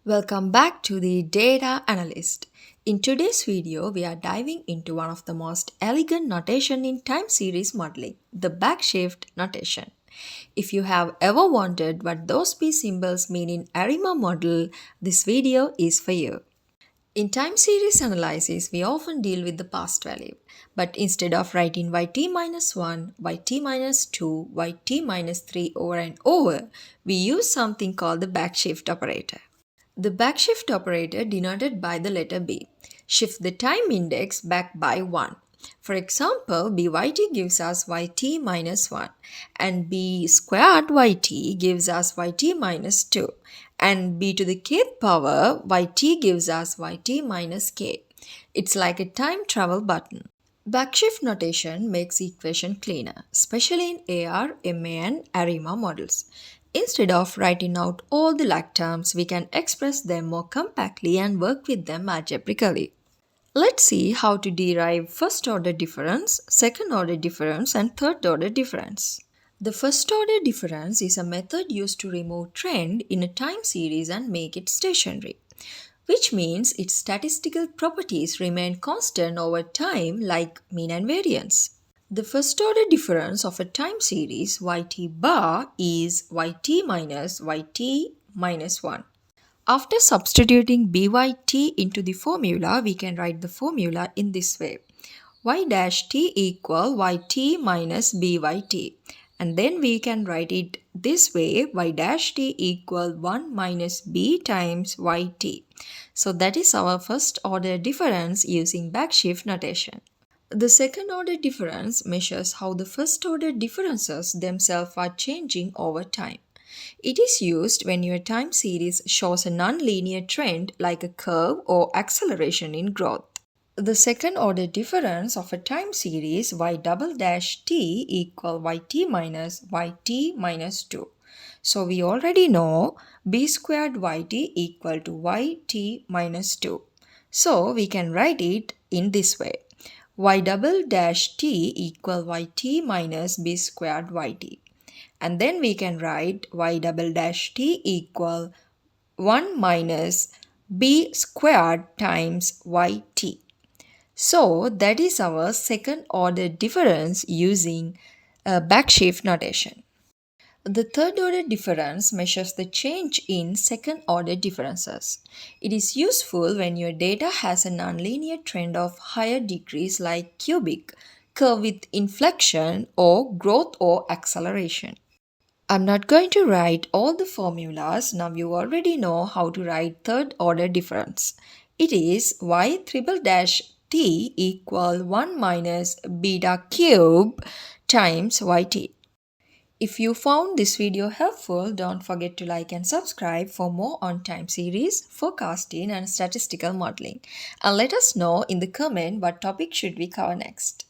Welcome back to the Data Analyst. In today's video, we are diving into one of the most elegant notation in time series modeling, the backshift notation. If you have ever wondered what those P symbols mean in ARIMA model, this video is for you. In time series analysis, we often deal with the past value, but instead of writing yt minus 1, yt minus 2, yt minus 3 over and over, we use something called the backshift operator. The backshift operator, denoted by the letter b, shifts the time index back by 1. For example, byt gives us yt minus 1 and b squared yt gives us yt minus 2 and b to the kth power yt gives us yt minus k. It's like a time travel button. Backshift notation makes equation cleaner, especially in ARIMA and ARIMA models. Instead of writing out all the like terms, we can express them more compactly and work with them algebraically. Let's see how to derive first order difference, second order difference, and third order difference. The first order difference is a method used to remove trend in a time series and make it stationary, which means its statistical properties remain constant over time like mean and variance. The first order difference of a time series yt bar is yt minus 1. After substituting byt into the formula, we can write the formula in this way. Y dash t equal yt minus byt. And then we can write it this way, y dash t equal 1 minus b times yt. So that is our first order difference using backshift notation. The second order difference measures how the first order differences themselves are changing over time. It is used when your time series shows a nonlinear trend like a curve or acceleration in growth. The second order difference of a time series y double dash t equal yt minus 2. So we already know b squared yt equal to yt minus 2. So we can write it in this way. Y double dash t equal yt minus b squared yt. And then we can write y double dash t equal 1 minus b squared times yt. So that is our second order difference using backshift notation. The third order difference measures the change in second order differences. It is useful when your data has a nonlinear trend of higher degrees like cubic, curve with inflection, or growth or acceleration. I'm not going to write all the formulas. Now you already know how to write third order difference. It is y triple dash t equal 1 minus beta cube times yt. If you found this video helpful, don't forget to like and subscribe for more on time series, forecasting and statistical modeling. And let us know in the comment what topic should we cover next.